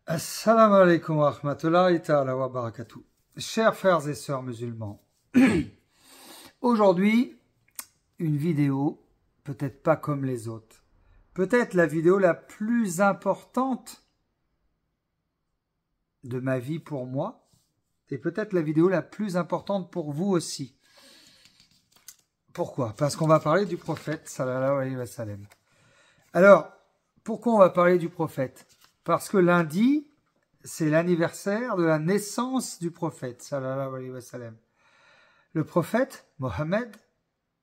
Assalamu alaikum wa rahmatullahi ta'ala wa barakatuh. Chers frères et sœurs musulmans, aujourd'hui, une vidéo, peut-être pas comme les autres, peut-être la vidéo la plus importante de ma vie pour moi, et peut-être la vidéo la plus importante pour vous aussi. Pourquoi? Parce qu'on va parler du prophète, sallallahu alayhi wa sallam. Alors, pourquoi on va parler du prophète? Parce que lundi, c'est l'anniversaire de la naissance du prophète, sallallahu alayhi wa sallam. Le prophète, Mohammed,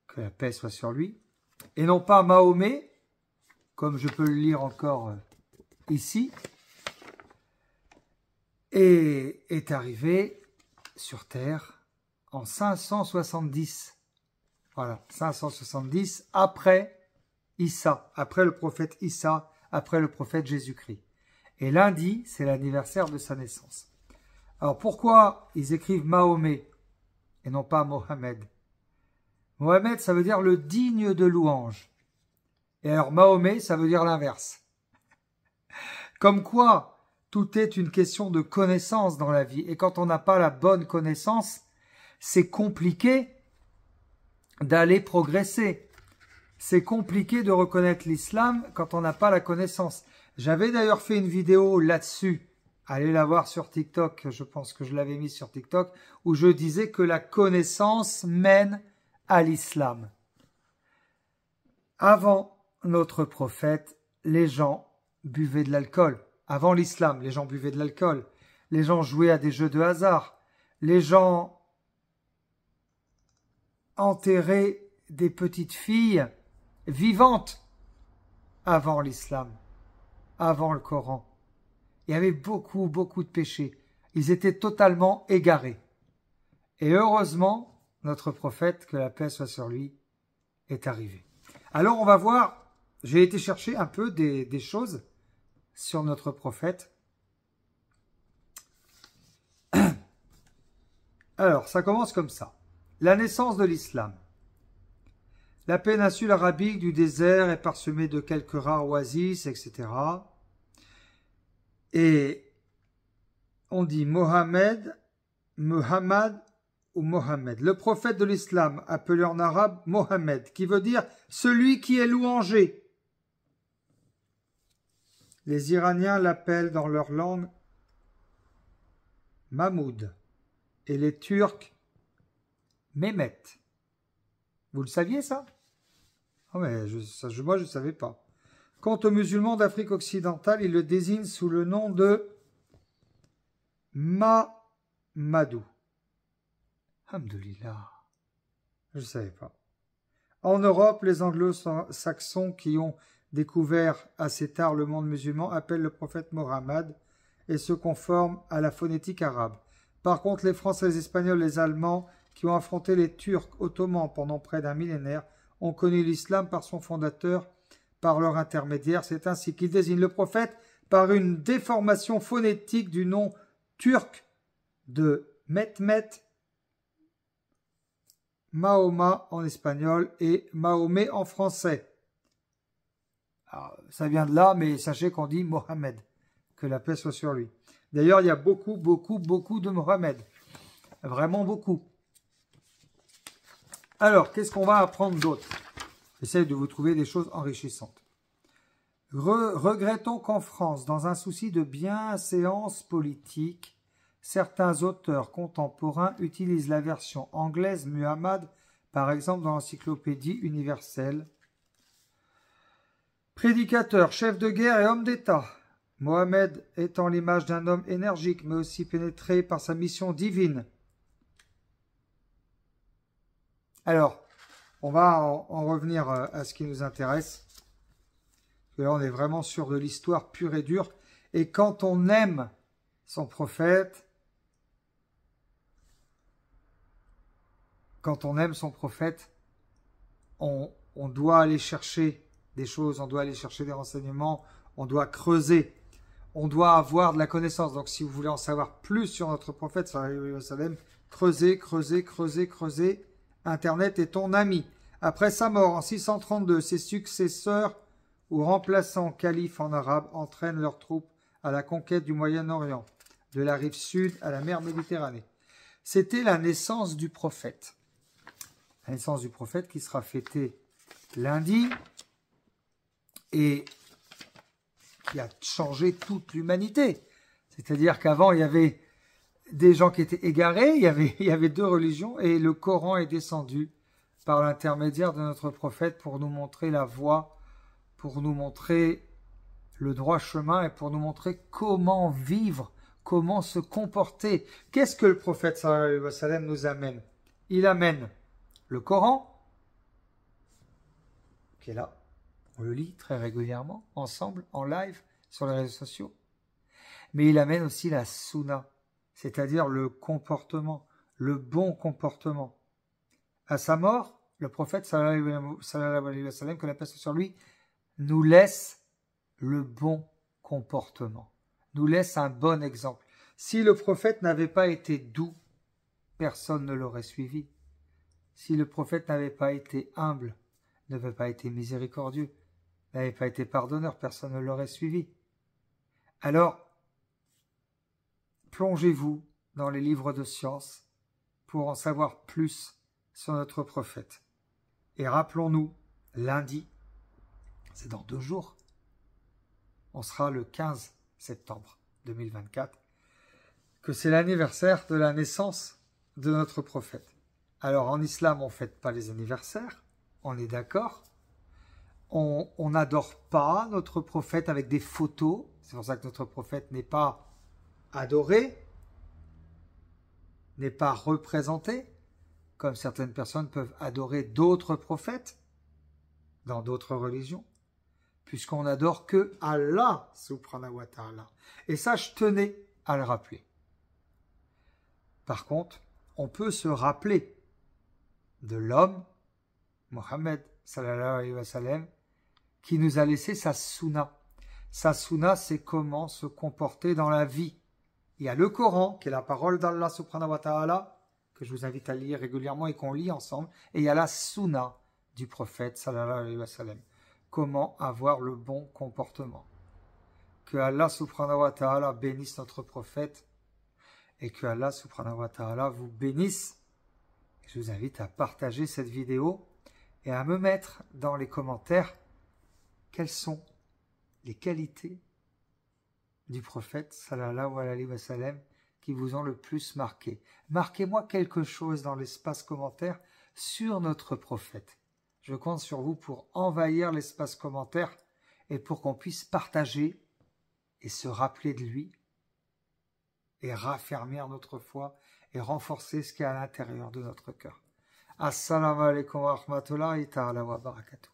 que la paix soit sur lui, et non pas Mahomet, comme je peux le lire encore ici, est arrivé sur terre en 570. Voilà, 570 après Issa, après le prophète Issa, après le prophète Jésus-Christ. Et lundi, c'est l'anniversaire de sa naissance. Alors pourquoi ils écrivent Mahomet et non pas Mohammed? Mohammed, ça veut dire le digne de louange. Et alors Mahomet, ça veut dire l'inverse. Comme quoi, tout est une question de connaissance dans la vie. Et quand on n'a pas la bonne connaissance, c'est compliqué d'aller progresser. C'est compliqué de reconnaître l'islam quand on n'a pas la connaissance. J'avais d'ailleurs fait une vidéo là-dessus, allez la voir sur TikTok, je pense que je l'avais mise sur TikTok, où je disais que la connaissance mène à l'islam. Avant notre prophète, les gens buvaient de l'alcool. Avant l'islam, les gens buvaient de l'alcool. Les gens jouaient à des jeux de hasard. Les gens enterraient des petites filles vivantes avant l'islam. Avant le Coran. Il y avait beaucoup de péchés. Ils étaient totalement égarés. Et heureusement, notre prophète, que la paix soit sur lui, est arrivé. Alors on va voir, j'ai été chercher un peu des choses sur notre prophète. Alors, ça commence comme ça. La naissance de l'islam. La péninsule arabique du désert est parsemée de quelques rares oasis, etc. Et on dit Muhammad ou Mohammed. Le prophète de l'islam, appelé en arabe Mohammed, qui veut dire celui qui est louangé. Les Iraniens l'appellent dans leur langue Mahmoud et les Turcs Mehmet. Vous le saviez ça? Oh mais moi je ne savais pas. Quant aux musulmans d'Afrique occidentale, ils le désignent sous le nom de Mamadou. Alhamdulillah. Je ne savais pas. En Europe, les anglo-saxons qui ont découvert assez tard le monde musulman appellent le prophète Mohammed et se conforment à la phonétique arabe. Par contre, les Français, les Espagnols, les Allemands qui ont affronté les Turcs ottomans pendant près d'un millénaire ont connu l'islam par son fondateur, par leur intermédiaire. C'est ainsi qu'ils désignent le prophète par une déformation phonétique du nom turc de Mehmet, Mahoma en espagnol et Mahomet en français. Alors, ça vient de là, mais sachez qu'on dit Mohammed, que la paix soit sur lui. D'ailleurs, il y a beaucoup de Mohammed. Vraiment beaucoup. Alors, qu'est-ce qu'on va apprendre d'autre? J'essaie de vous trouver des choses enrichissantes. Regrettons qu'en France, dans un souci de bienséance politique, certains auteurs contemporains utilisent la version anglaise Muhammad, par exemple dans l'encyclopédie universelle. Prédicateur, chef de guerre et homme d'État. Mohammed étant l'image d'un homme énergique, mais aussi pénétré par sa mission divine. Alors, on va en revenir à ce qui nous intéresse. Parce que là, on est vraiment sur de l'histoire pure et dure. Et quand on aime son prophète, on doit aller chercher des choses, on doit aller chercher des renseignements, on doit creuser, on doit avoir de la connaissance. Donc, si vous voulez en savoir plus sur notre prophète, sallallahu alayhi wa sallam, creusez. Internet est ton ami. Après sa mort en 632, ses successeurs ou remplaçants califes en arabe entraînent leurs troupes à la conquête du Moyen-Orient, de la rive sud à la mer Méditerranée. C'était la naissance du prophète. La naissance du prophète qui sera fêtée lundi et qui a changé toute l'humanité. C'est-à-dire qu'avant, il y avait des gens qui étaient égarés, il y avait deux religions, et le Coran est descendu par l'intermédiaire de notre prophète pour nous montrer la voie, pour nous montrer le droit chemin et pour nous montrer comment vivre, comment se comporter. Qu'est-ce que le prophète sallallahu alayhi wa sallam nous amène? Il amène le Coran, qui est là, on le lit très régulièrement, ensemble, en live, sur les réseaux sociaux. Mais il amène aussi la sunna, c'est-à-dire le comportement, le bon comportement. À sa mort, le prophète, sallallahu alayhi wa sallam, que la paix soit sur lui, nous laisse le bon comportement, nous laisse un bon exemple. Si le prophète n'avait pas été doux, personne ne l'aurait suivi. Si le prophète n'avait pas été humble, n'avait pas été miséricordieux, n'avait pas été pardonneur, personne ne l'aurait suivi. Alors, plongez-vous dans les livres de science pour en savoir plus sur notre prophète. Et rappelons-nous, lundi, c'est dans 2 jours, on sera le 15 septembre 2024, que c'est l'anniversaire de la naissance de notre prophète. Alors en islam, on ne fête pas les anniversaires, on est d'accord. On n'adore pas notre prophète avec des photos, c'est pour ça que notre prophète n'est pas adoré, n'est pas représenté, comme certaines personnes peuvent adorer d'autres prophètes dans d'autres religions, puisqu'on n'adore que Allah subhanahu wa ta'ala. Et ça, je tenais à le rappeler. Par contre, on peut se rappeler de l'homme, Mohammed sallallahu alayhi wa sallam, qui nous a laissé sa sunna. Sa sunna, c'est comment se comporter dans la vie. Il y a le Coran, qui est la parole d'Allah subhanahu wa ta'ala, que je vous invite à lire régulièrement et qu'on lit ensemble. Et il y a la sunna du prophète sallallahu alayhi wa sallam. Comment avoir le bon comportement. Que Allah subhanahu wa ta'ala bénisse notre prophète et que Allah subhanahu wa ta'ala vous bénisse. Je vous invite à partager cette vidéo et à me mettre dans les commentaires quelles sont les qualités du prophète sallallahu alayhi wa sallam qui vous ont le plus marqué. Marquez-moi quelque chose dans l'espace commentaire sur notre prophète. Je compte sur vous pour envahir l'espace commentaire et pour qu'on puisse partager et se rappeler de lui et raffermir notre foi et renforcer ce qui est à l'intérieur de notre cœur. Assalamu alaikum wa rahmatullahi ta'ala wa barakatuh.